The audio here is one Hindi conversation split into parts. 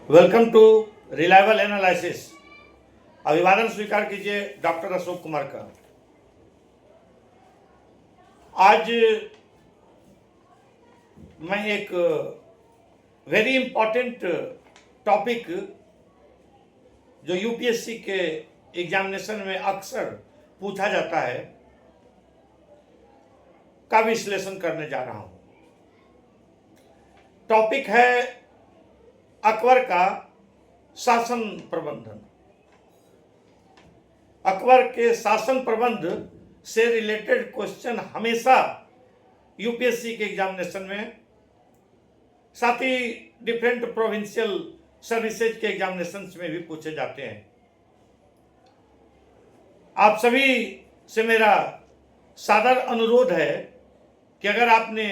Welcome to reliable analysis. अभिवादन स्वीकार कीजिए डॉक्टर अशोक कुमार का। आज मैं एक वेरी इंपॉर्टेंट टॉपिक जो यूपीएससी के एग्जामिनेशन में अक्सर पूछा जाता है का विश्लेषण करने जा रहा हूं। टॉपिक है अकबर का शासन प्रबंधन। अकबर के शासन प्रबंध से रिलेटेड क्वेश्चन हमेशा यूपीएससी के एग्जामिनेशन में, साथ ही डिफरेंट प्रोविंशियल सर्विसेज के एग्जामिनेशन में भी पूछे जाते हैं। आप सभी से मेरा सादर अनुरोध है कि अगर आपने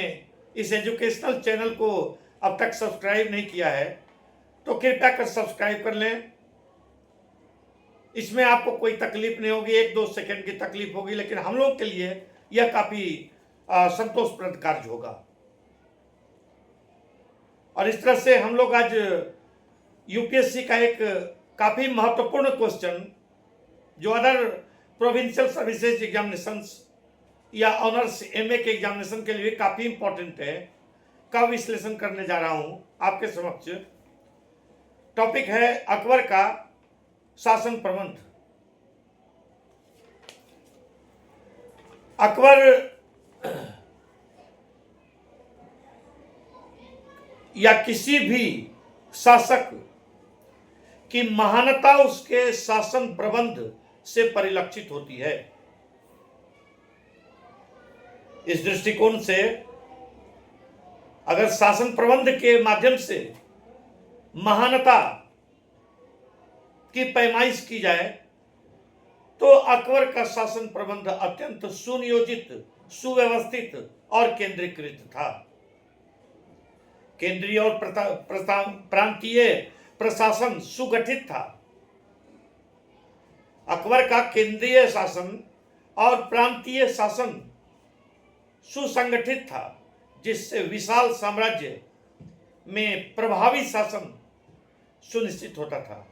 इस एजुकेशनल चैनल को अब तक सब्सक्राइब नहीं किया है तो कृपया कर सब्सक्राइब कर लें। इसमें आपको कोई तकलीफ नहीं होगी, 1-2 सेकंड की तकलीफ होगी, लेकिन हम लोग के लिए यह काफी संतोषप्रद कार्य होगा। और इस तरह से हम लोग आज यूपीएससी का एक काफी महत्वपूर्ण क्वेश्चन जो अदर प्रोविंशियल सर्विसेज एग्जामिनेशंस या ऑनर्स एमए के एग्जामिनेशन के लिए काफी इंपॉर्टेंट है, का विश्लेषण करने जा रहा हूं आपके समक्ष। टॉपिक है अकबर का शासन प्रबंध। अकबर या किसी भी शासक की महानता उसके शासन प्रबंध से परिलक्षित होती है। इस दृष्टिकोण से अगर शासन प्रबंध के माध्यम से महानता की पैमाइश की जाए तो अकबर का शासन प्रबंध अत्यंत सुनियोजित, सुव्यवस्थित और केंद्रीकृत था। केंद्रीय और प्रांतीय प्रशासन सुगठित था। अकबर का केंद्रीय शासन और प्रांतीय शासन सुसंगठित था, जिससे विशाल साम्राज्य में प्रभावी शासन सुनिश्चित होता था।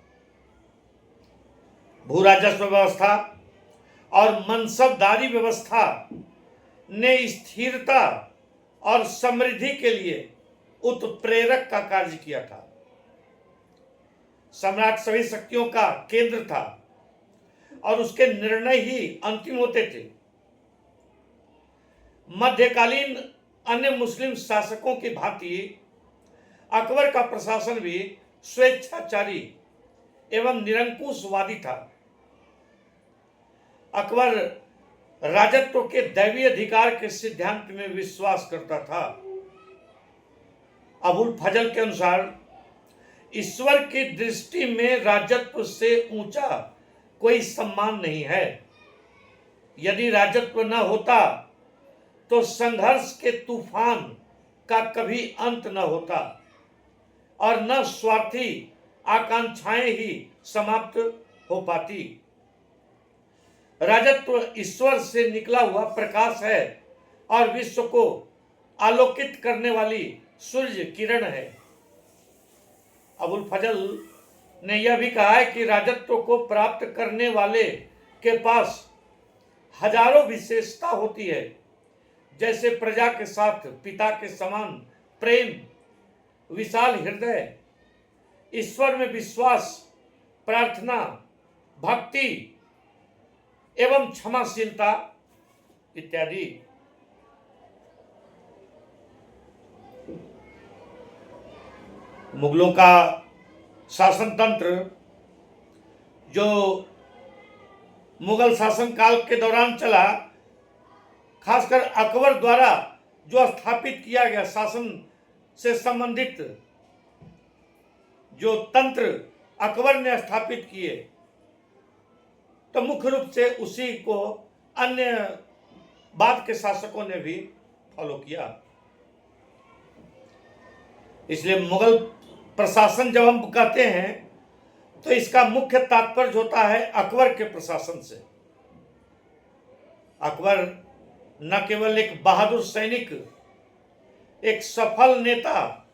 भू राजस्व व्यवस्था और मनसबदारी व्यवस्था ने स्थिरता और समृद्धि के लिए उत्प्रेरक का कार्य किया था। सम्राट सभी शक्तियों का केंद्र था और उसके निर्णय ही अंतिम होते थे। मध्यकालीन अन्य मुस्लिम शासकों की भांति अकबर का प्रशासन भी स्वेच्छाचारी एवं निरंकुशवादी था। अकबर राजत्व के दैवीय अधिकार के सिद्धांत में विश्वास करता था। अबुल फजल के अनुसार ईश्वर की दृष्टि में राजत्व से ऊंचा कोई सम्मान नहीं है। यदि राजत्व न होता तो संघर्ष के तूफान का कभी अंत न होता और न स्वार्थी आकांक्षाएं ही समाप्त हो पाती। राजत्व ईश्वर से निकला हुआ प्रकाश है और विश्व को आलोकित करने वाली सूर्य किरण है। अबुल फजल ने यह भी कहा है कि राजत्व को प्राप्त करने वाले के पास हजारों विशेषता होती है, जैसे प्रजा के साथ पिता के समान प्रेम, विशाल हृदय, ईश्वर में विश्वास, प्रार्थना, भक्ति एवं क्षमाशीलता इत्यादि। मुगलों का शासन तंत्र जो मुगल शासन काल के दौरान चला, खासकर अकबर द्वारा जो स्थापित किया गया शासन से संबंधित जो तंत्र अकबर ने स्थापित किए, तो मुख्य रूप से उसी को अन्य बाद के शासकों ने भी फॉलो किया। इसलिए मुगल प्रशासन जब हम कहते हैं तो इसका मुख्य तात्पर्य होता है अकबर के प्रशासन से। अकबर न केवल एक बहादुर सैनिक, एक सफल नेता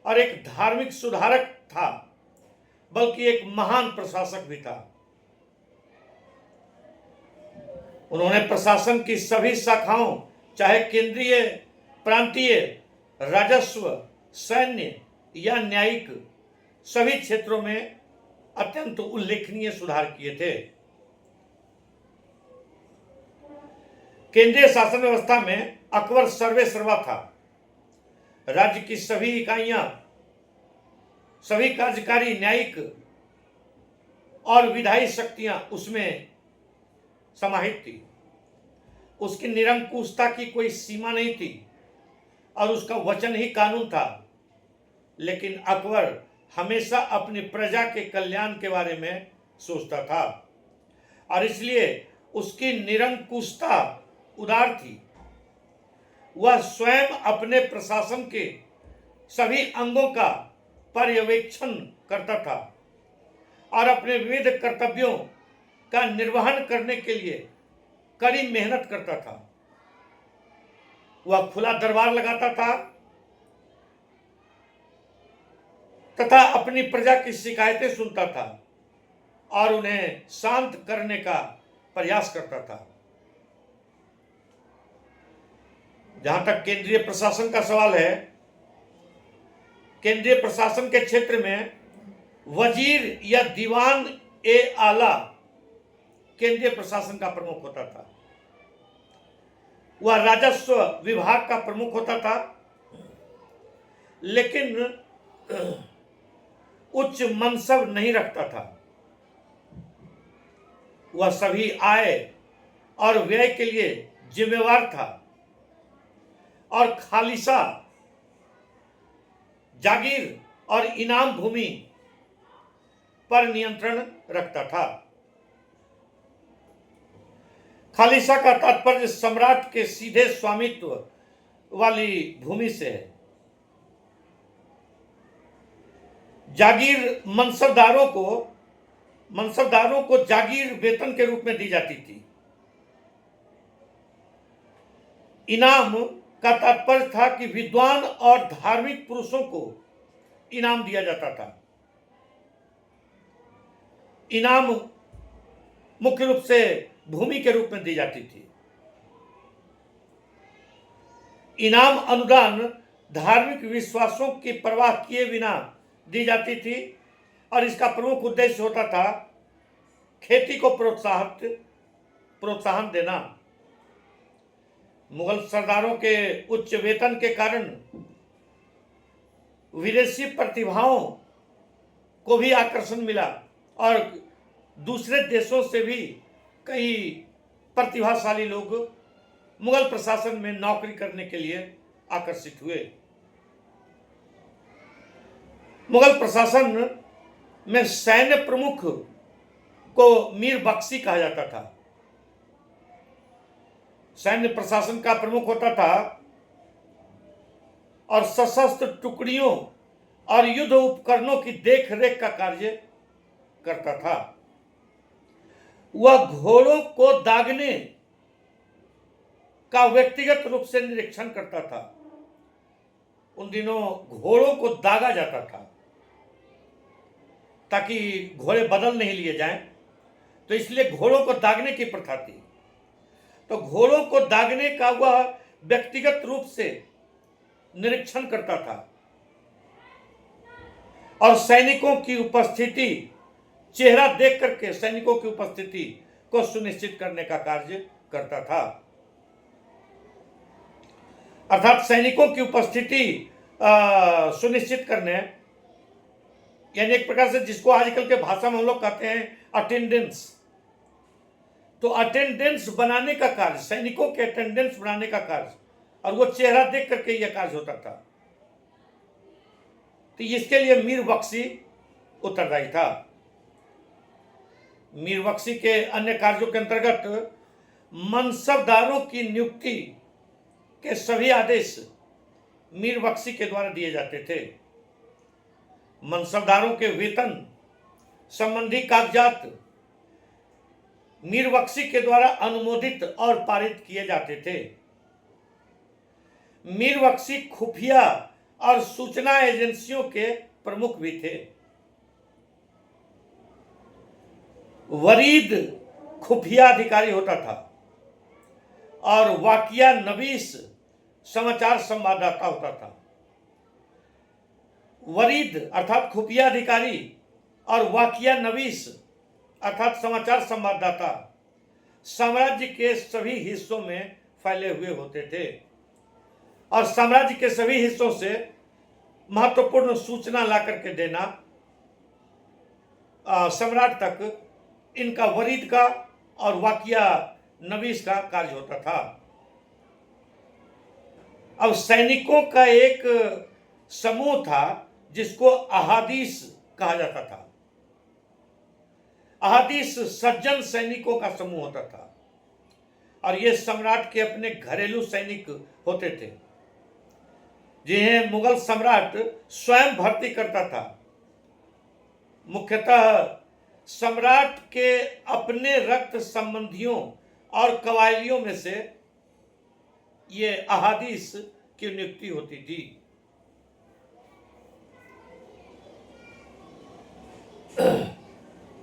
और एक धार्मिक सुधारक था, बल्कि एक महान प्रशासक भी था। उन्होंने प्रशासन की सभी शाखाओं, चाहे केंद्रीय, प्रांतीय, राजस्व, सैन्य या न्यायिक, सभी क्षेत्रों में अत्यंत उल्लेखनीय सुधार किए थे। केंद्रीय शासन व्यवस्था में अकबर सर्वेसर्वा था। राज्य की सभी इकाइयां, सभी कार्यकारी, न्यायिक और विधायी शक्तियां उसमें समाहित थी। उसकी निरंकुशता की कोई सीमा नहीं थी और उसका वचन ही कानून था। लेकिन अकबर हमेशा अपनी प्रजा के कल्याण के बारे में सोचता था और इसलिए उसकी निरंकुशता उदार थी। वह स्वयं अपने प्रशासन के सभी अंगों का पर्यवेक्षण करता था और अपने विविध कर्तव्यों का निर्वहन करने के लिए कड़ी मेहनत करता था। वह खुला दरबार लगाता था तथा अपनी प्रजा की शिकायतें सुनता था और उन्हें शांत करने का प्रयास करता था। जहां तक केंद्रीय प्रशासन का सवाल है, केंद्रीय प्रशासन के क्षेत्र में वजीर या दीवान ए आला केंद्रीय प्रशासन का प्रमुख होता था। वह राजस्व विभाग का प्रमुख होता था, लेकिन उच्च मनसब नहीं रखता था। वह सभी आय और व्यय के लिए जिम्मेवार था और खालिसा, जागीर और इनाम भूमि पर नियंत्रण रखता था। खालिसा का तात्पर्य सम्राट के सीधे स्वामित्व वाली भूमि से है। जागीर मनसबदारों को जागीर वेतन के रूप में दी जाती थी। इनाम का तात्पर्य था कि विद्वान और धार्मिक पुरुषों को इनाम दिया जाता था। इनाम मुख्य रूप से भूमि के रूप में दी जाती थी। इनाम अनुदान धार्मिक विश्वासों की परवाह किए बिना दी जाती थी और इसका प्रमुख उद्देश्य होता था खेती को प्रोत्साहन देना। मुगल सरदारों के उच्च वेतन के कारण विदेशी प्रतिभाओं को भी आकर्षण मिला और दूसरे देशों से भी कई प्रतिभाशाली लोग मुगल प्रशासन में नौकरी करने के लिए आकर्षित हुए। मुगल प्रशासन में सैन्य प्रमुख को मीर बख्शी कहा जाता था। सैन्य प्रशासन का प्रमुख होता था और सशस्त्र टुकड़ियों और युद्ध उपकरणों की देखरेख का कार्य करता था। वह घोड़ों को दागने का व्यक्तिगत रूप से निरीक्षण करता था। उन दिनों घोड़ों को दागा जाता था ताकि घोड़े बदल नहीं लिए जाएं, तो इसलिए घोड़ों को दागने की प्रथा थी। तो घोड़ों को दागने का वह व्यक्तिगत रूप से निरीक्षण करता था और सैनिकों की उपस्थिति, चेहरा देख करके सैनिकों की उपस्थिति को सुनिश्चित करने का कार्य करता था। अर्थात सैनिकों की उपस्थिति सुनिश्चित करने, यानी एक प्रकार से जिसको आजकल के भाषा में हम लोग कहते हैं अटेंडेंस, तो अटेंडेंस बनाने का कार्य, सैनिकों के अटेंडेंस बनाने का कार्य, और वो चेहरा देख करके यह कार्य होता था। तो इसके लिए मीर बख्शी उत्तरदायी था। मीर बख्शी के अन्य कार्यों के अंतर्गत मनसबदारों की नियुक्ति के सभी आदेश मीर बख्शी के द्वारा दिए जाते थे। मनसबदारों के वेतन संबंधी कागजात मीर बख्शी के द्वारा अनुमोदित और पारित किए जाते थे। मीर बख्शी खुफिया और सूचना एजेंसियों के प्रमुख भी थे। वरीद खुफिया अधिकारी होता था और वाकिया नवीस समाचार संवाददाता होता था। वरीद अर्थात खुफिया अधिकारी और वाकिया नवीस अर्थात समाचार संवाददाता साम्राज्य के सभी हिस्सों में फैले हुए होते थे और साम्राज्य के सभी हिस्सों से महत्वपूर्ण सूचना ला करके देना सम्राट तक इनका वरीद का और वाकिया नवीस का कार्य होता था। अब सैनिकों का एक समूह था जिसको अहादीस कहा जाता था। अहादीस सज्जन सैनिकों का समूह होता था और ये सम्राट के अपने घरेलू सैनिक होते थे जिन्हें मुगल सम्राट स्वयं भर्ती करता था। मुख्यतः सम्राट के अपने रक्त संबंधियों और कवायलियों में से ये अहादीस की नियुक्ति होती थी।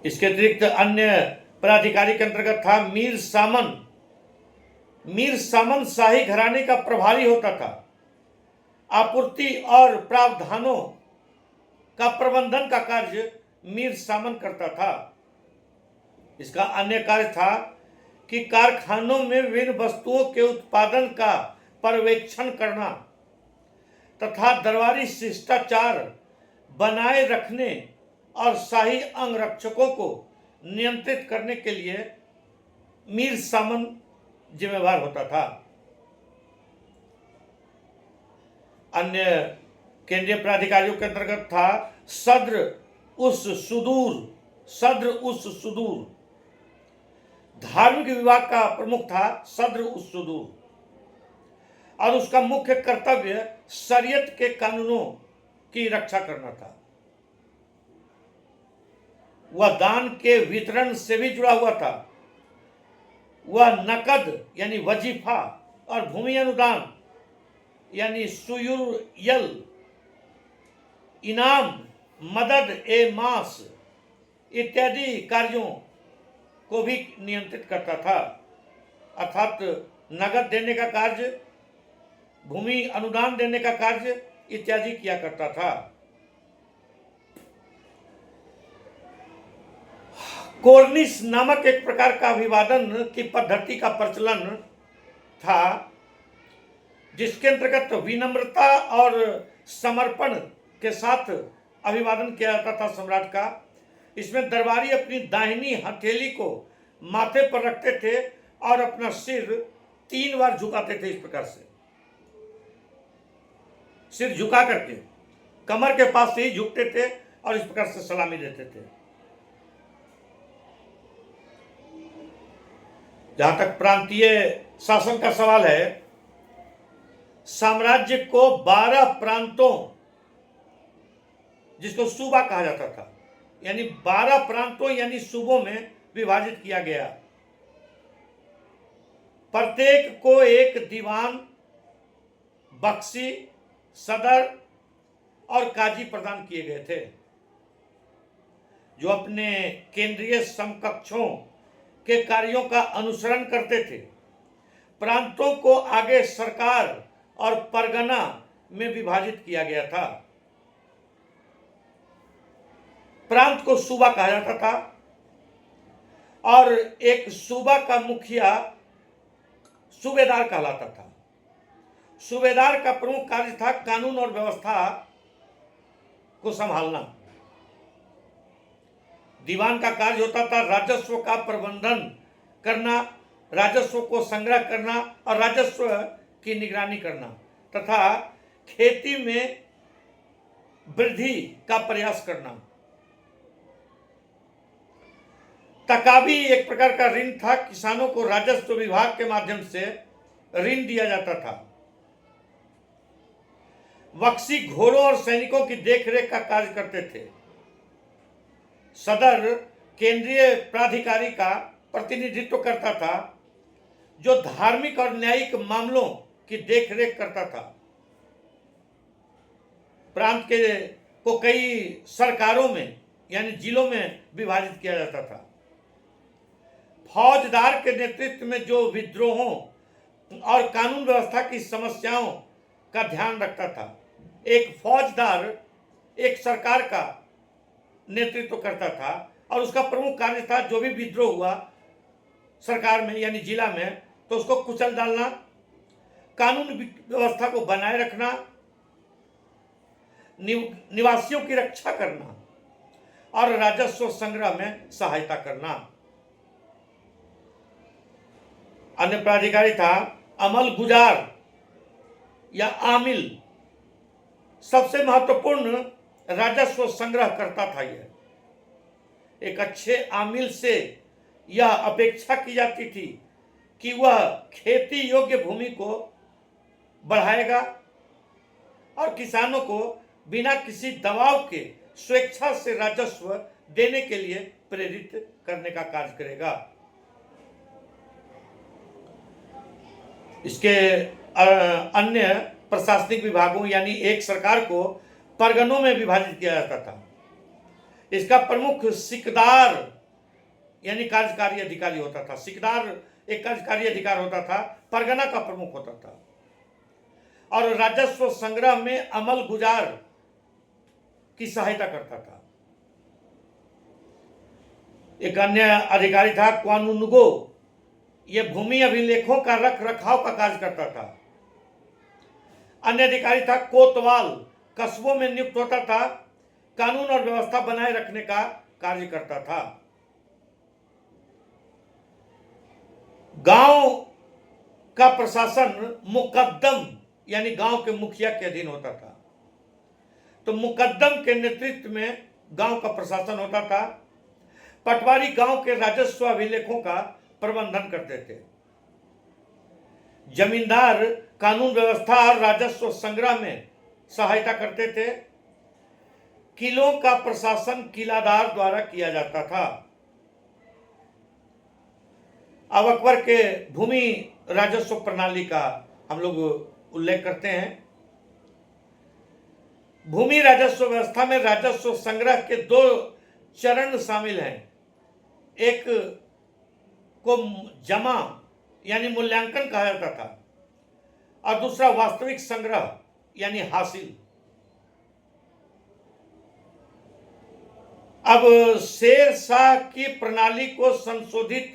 इसके अतिरिक्त अन्य पदाधिकारी के अंतर्गत था मीर सामन। मीर सामन शाही घराने का प्रभारी होता था। आपूर्ति और प्रावधानों का प्रबंधन का कार्य मीर सामन करता था। इसका अन्य कार्य था कि कारखानों में विभिन्न वस्तुओं के उत्पादन का पर्यवेक्षण करना तथा दरबारी शिष्टाचार बनाए रखने और शाही अंगरक्षकों को नियंत्रित करने के लिए मीर सामन जिम्मेवार होता था। अन्य केंद्रीय प्राधिकारियों के अंतर्गत था सद्र उस सुदूर। धार्मिक विभाग का प्रमुख था सद्र उस सुदूर और उसका मुख्य कर्तव्य शरीयत के कानूनों की रक्षा करना था। वह दान के वितरण से भी जुड़ा हुआ था। वह नकद यानी वजीफा और भूमि अनुदान यानी सुयुयल, इनाम, मदद ए मास इत्यादि कार्यों को भी नियंत्रित करता था। अर्थात नगद देने का कार्य, भूमि अनुदान देने का कार्य इत्यादि किया करता था। कोर्निश नामक एक प्रकार का अभिवादन की पद्धति का प्रचलन था जिसके अंतर्गत विनम्रता और समर्पण के साथ अभिवादन किया जाता था सम्राट का। इसमें दरबारी अपनी दाहिनी हथेली को माथे पर रखते थे और अपना सिर 3 बार झुकाते थे। इस प्रकार से सिर झुका करके कमर के पास से ही झुकते थे और इस प्रकार से सलामी देते थे। जहां तक प्रांतीय शासन का सवाल है, साम्राज्य को 12 प्रांतों जिसको सूबा कहा जाता था यानी 12 प्रांतों यानी सूबों में विभाजित किया गया। प्रत्येक को एक दीवान, बख्शी, सदर और काजी प्रदान किए गए थे जो अपने केंद्रीय समकक्षों के कार्यों का अनुसरण करते थे। प्रांतों को आगे सरकार और परगना में विभाजित किया गया था। प्रांत को सूबा कहा जाता था और एक सूबा का मुखिया सूबेदार कहलाता था। सूबेदार का प्रमुख कार्य था कानून और व्यवस्था को संभालना। दीवान का कार्य होता था राजस्व का प्रबंधन करना, राजस्व को संग्रह करना और राजस्व की निगरानी करना तथा खेती में वृद्धि का प्रयास करना। तकाबी एक प्रकार का ऋण था। किसानों को राजस्व विभाग के माध्यम से ऋण दिया जाता था। बख्शी घोड़ों और सैनिकों की देखरेख का कार्य करते थे। सदर केंद्रीय प्राधिकारी का प्रतिनिधित्व करता था जो धार्मिक और न्यायिक मामलों की देखरेख करता था। प्रांत को कई सरकारों में यानी जिलों में विभाजित किया जाता था। फौजदार के नेतृत्व में जो विद्रोहों और कानून व्यवस्था की समस्याओं का ध्यान रखता था। एक फौजदार एक सरकार का नेतृत्व करता था और उसका प्रमुख कार्य था जो भी विद्रोह हुआ सरकार में यानी जिला में तो उसको कुचल डालना, कानून व्यवस्था को बनाए रखना, निवासियों की रक्षा करना और राजस्व संग्रह में सहायता करना। अन्य पदाधिकारी था अमल गुजार या आमिल। सबसे महत्वपूर्ण राजस्व संग्रह करता था यह। एक अच्छे आमिल से यह अपेक्षा की जाती थी कि वह खेती योग्य भूमि को बढ़ाएगा और किसानों को बिना किसी दबाव के स्वेच्छा से राजस्व देने के लिए प्रेरित करने का कार्य करेगा। इसके अन्य प्रशासनिक विभागों यानी एक सरकार को परगनों में विभाजित किया जाता था। इसका प्रमुख सिकदार यानी कार्यकारी अधिकारी होता था। सिकदार एक कार्यकारी अधिकार होता था, परगना का प्रमुख होता था और राजस्व संग्रह में अमल गुजार की सहायता करता था। एक अन्य अधिकारी था क्वानुनुगो। यह भूमि अभिलेखों का रख रखाव का कार्य करता था। अन्य अधिकारी था कोतवाल, कस्बों में नियुक्त होता था, कानून और व्यवस्था बनाए रखने का कार्य करता था। गांव का प्रशासन मुकद्दम यानी गांव के मुखिया के अधीन होता था। तो मुकद्दम के नेतृत्व में गांव का प्रशासन होता था। पटवारी गांव के राजस्व अभिलेखों का प्रबंधन करते थे। जमींदार कानून व्यवस्था और राजस्व संग्रह में सहायता करते थे। किलों का प्रशासन किलादार द्वारा किया जाता था। अब अकबर के भूमि राजस्व प्रणाली का हम लोग उल्लेख करते हैं। भूमि राजस्व व्यवस्था में राजस्व संग्रह के दो चरण शामिल हैं। एक को जमा यानी मूल्यांकन कहा जाता था और दूसरा वास्तविक संग्रह यानी हासिल। अब शेर शाह की प्रणाली को संशोधित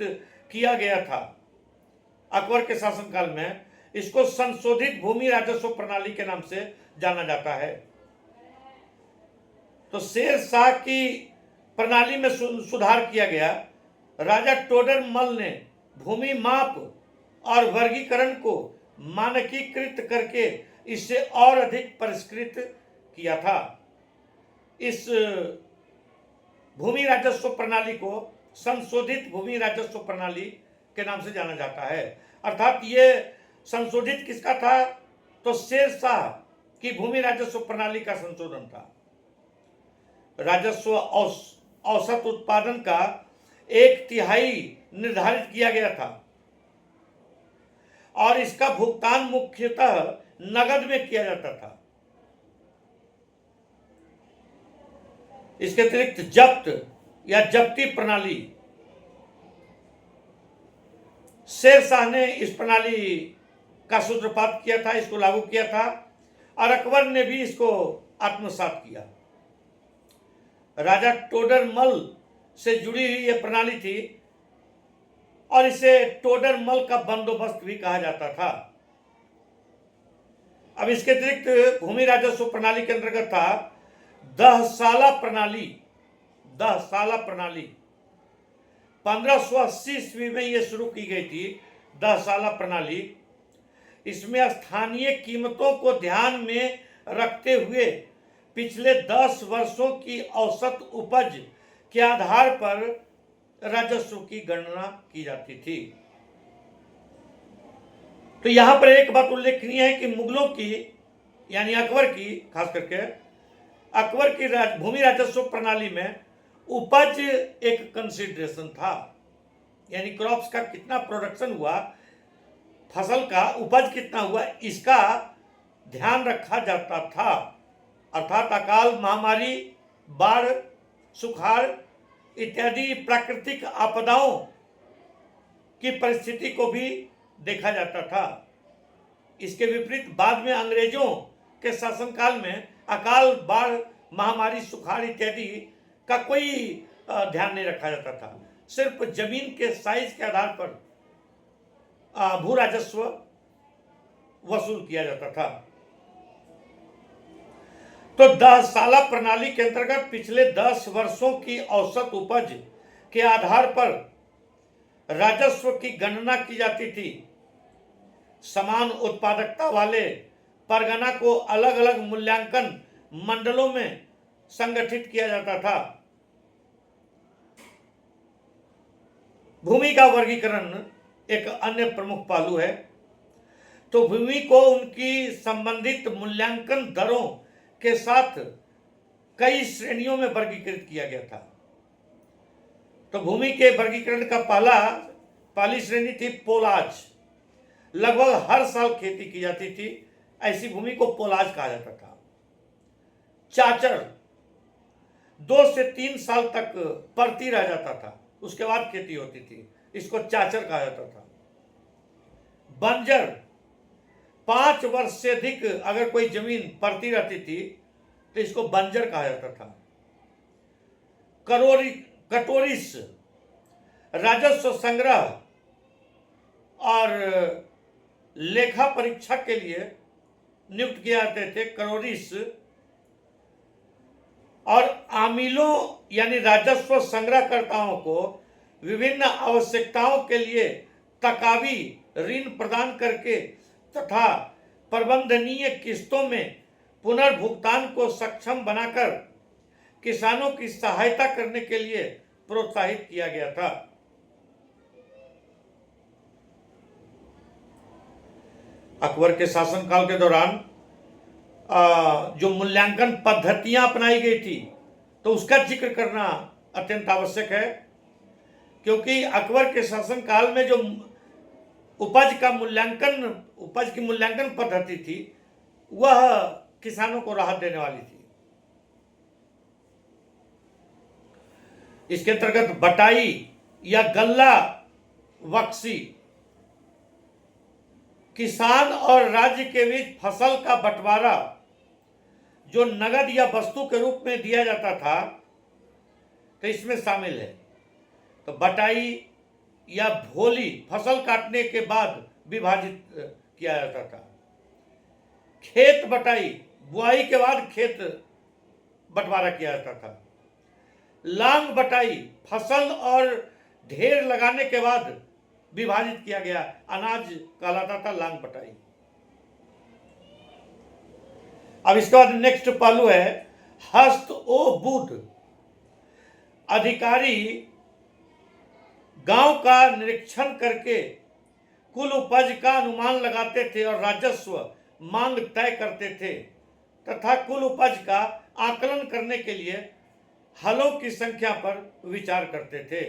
किया गया था। अकबर के शासनकाल में इसको संशोधित भूमि राजस्व प्रणाली के नाम से जाना जाता है। तो शेर शाह की प्रणाली में सुधार किया गया। राजा टोडर मल ने भूमि माप और वर्गीकरण को मानकीकृत करके इसे और अधिक परिष्कृत किया था। इस भूमि राजस्व प्रणाली को संशोधित भूमि राजस्व प्रणाली के नाम से जाना जाता है। अर्थात ये संशोधित किसका था? तो शेर शाह की भूमि राजस्व प्रणाली का संशोधन था। राजस्व औसत उत्पादन का 1/3 निर्धारित किया गया था और इसका भुगतान मुख्यतः नगद में किया जाता था। इसके अतिरिक्त जब्त या जब्ती प्रणाली, शेर शाह ने इस प्रणाली का सूत्रपात किया था, इसको लागू किया था और अकबर ने भी इसको आत्मसात किया। राजा टोडरमल से जुड़ी हुई यह प्रणाली थी और इसे टोडरमल का बंदोबस्त भी कहा जाता था। अब इसके अतिरिक्त भूमि राजस्व प्रणाली के अंतर्गत था दहसाला प्रणाली। दहसाला प्रणाली 1580 ईस्वी में यह शुरू की गई थी। दहसाला प्रणाली, इसमें स्थानीय कीमतों को ध्यान में रखते हुए पिछले 10 वर्षों की औसत उपज के आधार पर राजस्व की गणना की जाती थी। तो यहां पर एक बात उल्लेखनीय है कि मुगलों की यानी अकबर की, खास करके अकबर की भूमि राजस्व प्रणाली में उपज एक कंसीडरेशन था। यानी क्रॉप्स का कितना प्रोडक्शन हुआ, फसल का उपज कितना हुआ, इसका ध्यान रखा जाता था। अर्थात अकाल, महामारी, बाढ़, सुखाड़ इत्यादि प्राकृतिक आपदाओं की परिस्थिति को भी देखा जाता था। इसके विपरीत बाद में अंग्रेजों के शासनकाल में अकाल, बाढ़, महामारी, सुखाड़ इत्यादि का कोई ध्यान नहीं रखा जाता था। सिर्फ जमीन के साइज के आधार पर भू राजस्व वसूल किया जाता था। तो 10 साला प्रणाली के अंतर्गत पिछले 10 वर्षों की औसत उपज के आधार पर राजस्व की गणना की जाती थी। समान उत्पादकता वाले परगना को अलग अलग मूल्यांकन मंडलों में संगठित किया जाता था। भूमि का वर्गीकरण एक अन्य प्रमुख पहलू है। तो भूमि को उनकी संबंधित मूल्यांकन दरों के साथ कई श्रेणियों में वर्गीकृत किया गया था। तो भूमि के वर्गीकरण का पहली श्रेणी थी पोलाज। लगभग हर साल खेती की जाती थी, ऐसी भूमि को पोलाज कहा जाता था। चाचर 2 से 3 साल तक परती रह जाता था, उसके बाद खेती होती थी, इसको चाचर कहा जाता था। बंजर 5 वर्ष से अधिक अगर कोई जमीन पड़ती रहती थी तो इसको बंजर कहा जाता था। कटोरिस राजस्व संग्रह और लेखा परीक्षा के लिए नियुक्त किए जाते थे। करोरिस और आमिलों यानी राजस्व संग्रहकर्ताओं को विभिन्न आवश्यकताओं के लिए तकावी ऋण प्रदान करके तथा प्रबंधनीय किस्तों में पुनर्भुगतान को सक्षम बनाकर किसानों की सहायता करने के लिए प्रोत्साहित किया गया था। अकबर के शासनकाल के दौरान जो मूल्यांकन पद्धतियां अपनाई गई थी तो उसका जिक्र करना अत्यंत आवश्यक है, क्योंकि अकबर के शासनकाल में जो उपज की मूल्यांकन पद्धति थी वह किसानों को राहत देने वाली थी। इसके अंतर्गत बटाई या गल्ला बख्शी, किसान और राज्य के बीच फसल का बंटवारा जो नगद या वस्तु के रूप में दिया जाता था तो इसमें शामिल है। तो बटाई या भोली फसल काटने के बाद विभाजित किया जाता था। खेत बटाई बुआई के बाद खेत बंटवारा किया जाता था। लांग बटाई फसल और ढेर लगाने के बाद विभाजित किया गया अनाज कहलाता था लांग बटाई। अब इसके बाद नेक्स्ट पहलू है हस्त ओ बुध। अधिकारी गांव का निरीक्षण करके कुल उपज का अनुमान लगाते थे और राजस्व मांग तय करते थे तथा कुल उपज का आकलन करने के लिए हलों की संख्या पर विचार करते थे।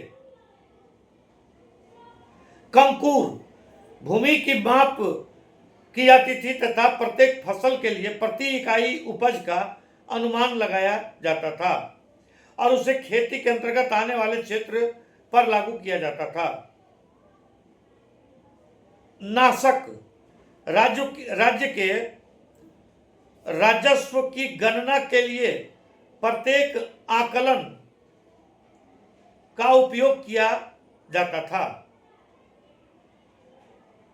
कंकूर भूमि की माप की जाती थी तथा प्रत्येक फसल के लिए प्रति इकाई उपज का अनुमान लगाया जाता था और उसे खेती के अंतर्गत आने वाले क्षेत्र पर लागू किया जाता था। नाशक राज्य के राजस्व की गणना के लिए प्रत्येक आकलन का उपयोग किया जाता था।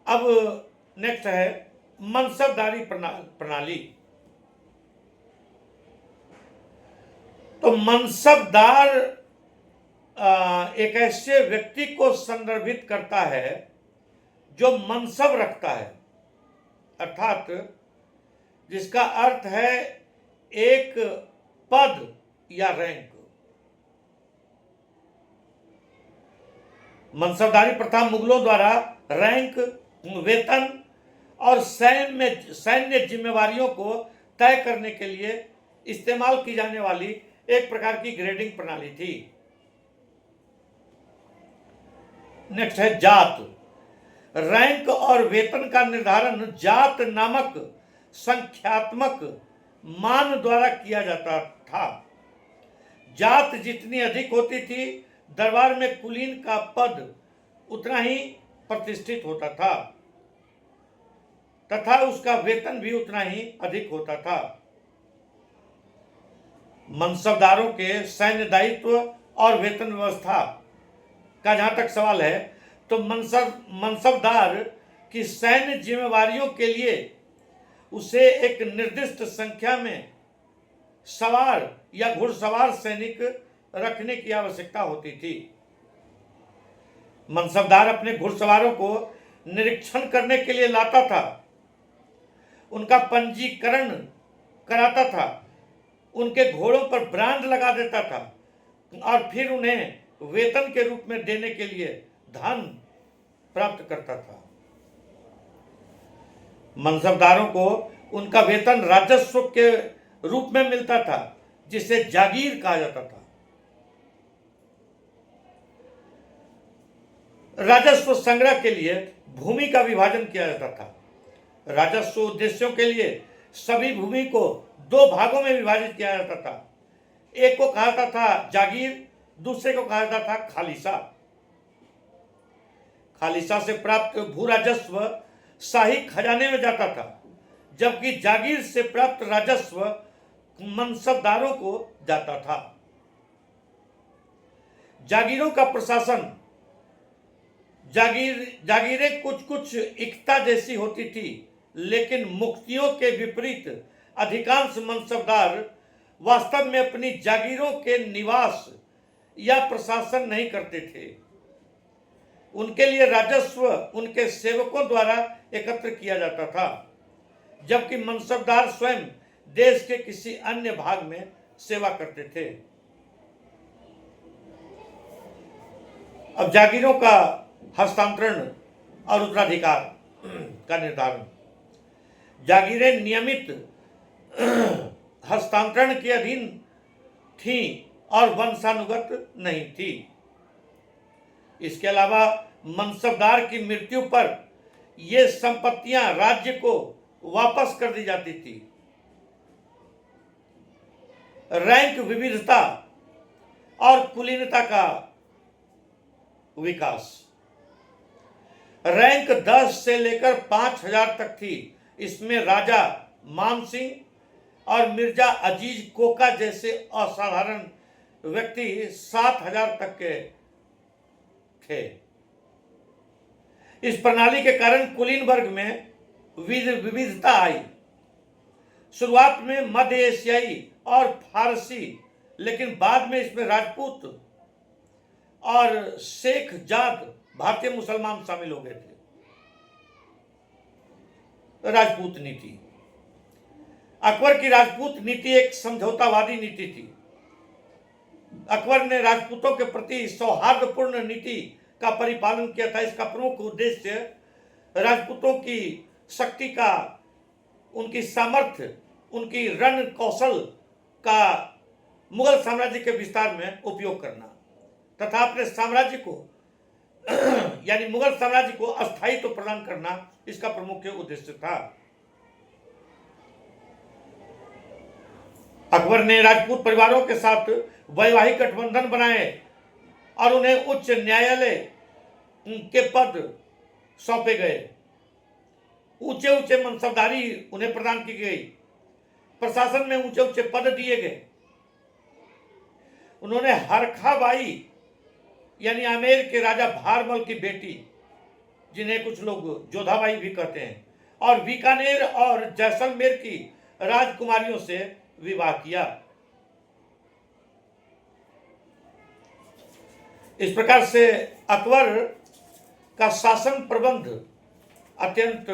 अब नेक्स्ट है मनसबदारी प्रणाली। तो मनसबदार एक ऐसे व्यक्ति को संदर्भित करता है जो मनसब रखता है, अर्थात जिसका अर्थ है एक पद या रैंक। मनसबदारी प्रथा मुगलों द्वारा रैंक, वेतन और सैन्य जिम्मेवारियों को तय करने के लिए इस्तेमाल की जाने वाली एक प्रकार की ग्रेडिंग प्रणाली थी। नेक्स्ट है जात। रैंक और वेतन का निर्धारण जात नामक संख्यात्मक मान द्वारा किया जाता था। जात जितनी अधिक होती थी दरबार में कुलीन का पद उतना ही प्रतिष्ठित होता था तथा उसका वेतन भी उतना ही अधिक होता था। मनसबदारों के सैन्य दायित्व और वेतन व्यवस्था का जहां तक सवाल है, तो मनसबदार की सैन्य जिम्मेवारियों के लिए उसे एक निर्दिष्ट संख्या में सवार या घुड़सवार सैनिक रखने की आवश्यकता होती थी। मनसबदार अपने घुड़सवारों को निरीक्षण करने के लिए लाता था, उनका पंजीकरण कराता था, उनके घोड़ों पर ब्रांड लगा देता था और फिर उन्हें वेतन के रूप में देने के लिए धन प्राप्त करता था। मनसबदारों को उनका वेतन राजस्व के रूप में मिलता था, जिसे जागीर कहा जाता था। राजस्व संग्रह के लिए भूमि का विभाजन किया जाता था। राजस्व उद्देश्यों के लिए सभी भूमि को दो भागों में विभाजित किया जाता था। एक को कहा जाता था जागीर, दूसरे को कहा जाता था खालिसा। खालिसा से प्राप्त भू राजस्व शाही खजाने में जाता था, जबकि जागीर से प्राप्त राजस्व मनसबदारों को जाता था। जागीरों का प्रशासन, जागीरें कुछ कुछ एकता जैसी होती थी, लेकिन मुक्तियों के विपरीत अधिकांश मनसबदार वास्तव में अपनी जागीरों के निवास या प्रशासन नहीं करते थे। उनके लिए राजस्व उनके सेवकों द्वारा एकत्र किया जाता था, जबकि मनसबदार स्वयं देश के किसी अन्य भाग में सेवा करते थे। अब जागीरों का हस्तांतरण और उत्तराधिकार का निर्धारण। जागीरें नियमित हस्तांतरण के अधीन थीं और वंशानुगत नहीं थी। इसके अलावा मनसबदार की मृत्यु पर ये संपत्तियां राज्य को वापस कर दी जाती थी। रैंक विविधता और कुलीनता का विकास। रैंक 10 से लेकर 5000 तक थी। इसमें राजा मान सिंह और मिर्जा अजीज कोका जैसे असाधारण व्यक्ति 7000 तक के थे। इस प्रणाली के कारण कुलीन वर्ग में विविधता आई। शुरुआत में मध्य एशियाई और फारसी, लेकिन बाद में इसमें राजपूत और शेख जाट भारतीय मुसलमान शामिल हो गए थे। राजपूत नीति। अकबर की राजपूत नीति एक समझौतावादी नीति थी। अकबर ने राजपूतों के प्रति सौहार्दपूर्ण नीति का परिपालन किया था। इसका प्रमुख उद्देश्य राजपूतों की शक्ति का, उनकी सामर्थ्य, उनकी रण कौशल का मुगल साम्राज्य के विस्तार में उपयोग करना तथा अपने साम्राज्य को यानी मुगल साम्राज्य को अस्थायित्व प्रदान करना इसका प्रमुख उद्देश्य था। अकबर ने राजपूत परिवारों के साथ वैवाहिक गठबंधन बनाए और उन्हें उच्च न्यायालय के पद सौंपे गए। ऊंचे ऊंचे मनसबदारी उन्हें प्रदान की गई। प्रशासन में ऊंचे ऊंचे पद दिए गए। उन्होंने हरखाबाई यानी आमेर के राजा भारमल की बेटी, जिन्हें कुछ लोग जोधाबाई भी कहते हैं, और बीकानेर और जैसलमेर की राजकुमारियों से विवाह किया। इस प्रकार से अकबर का शासन प्रबंध अत्यंत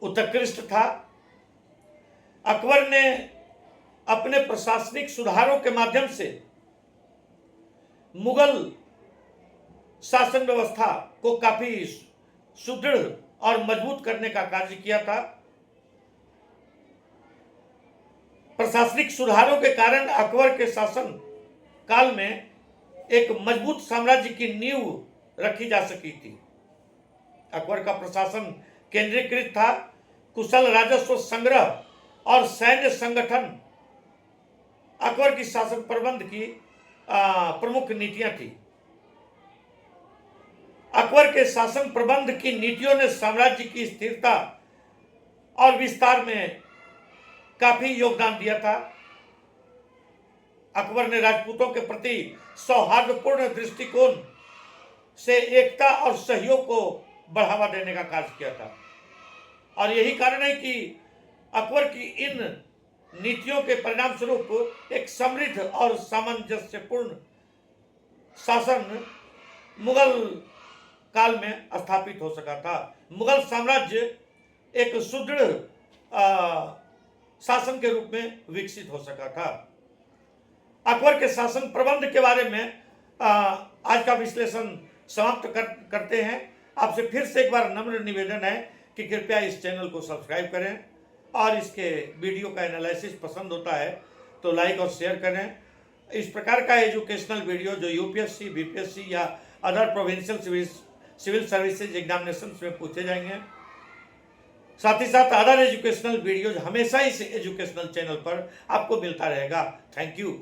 उत्कृष्ट था। अकबर ने अपने प्रशासनिक सुधारों के माध्यम से मुगल शासन व्यवस्था को काफी सुदृढ़ और मजबूत करने का कार्य किया था। प्रशासनिक सुधारों के कारण अकबर के शासन काल में एक मजबूत साम्राज्य की नींव रखी जा सकी थी। अकबर का प्रशासन केंद्रीकृत था। कुशल राजस्व संग्रह और सैन्य संगठन अकबर की शासन प्रबंध की प्रमुख नीतियां थी। अकबर के शासन प्रबंध की नीतियों ने साम्राज्य की स्थिरता और विस्तार में काफी योगदान दिया था। अकबर ने राजपूतों के प्रति सौहार्दपूर्ण दृष्टिकोण से एकता और सहयोग को बढ़ावा देने का कार्य किया था, और यही कारण है कि अकबर की इन नीतियों के परिणाम स्वरूप एक समृद्ध और सामंजस्यपूर्ण शासन मुगल काल में स्थापित हो सका था। मुगल साम्राज्य एक सुदृढ़ शासन के रूप में विकसित हो सका था। अकबर के शासन प्रबंध के बारे में आज का विश्लेषण समाप्त करते हैं। आपसे फिर से एक बार नम्र निवेदन है कि कृपया इस चैनल को सब्सक्राइब करें, और इसके वीडियो का एनालिसिस पसंद होता है तो लाइक और शेयर करें। इस प्रकार का एजुकेशनल वीडियो जो यूपीएससी, बीपीएससी या other provincial civil services examination में पूछे जाएंगे। साथ ही साथ अदर एजुकेशनल वीडियोज हमेशा इस एजुकेशनल चैनल पर आपको मिलता रहेगा। Thank you.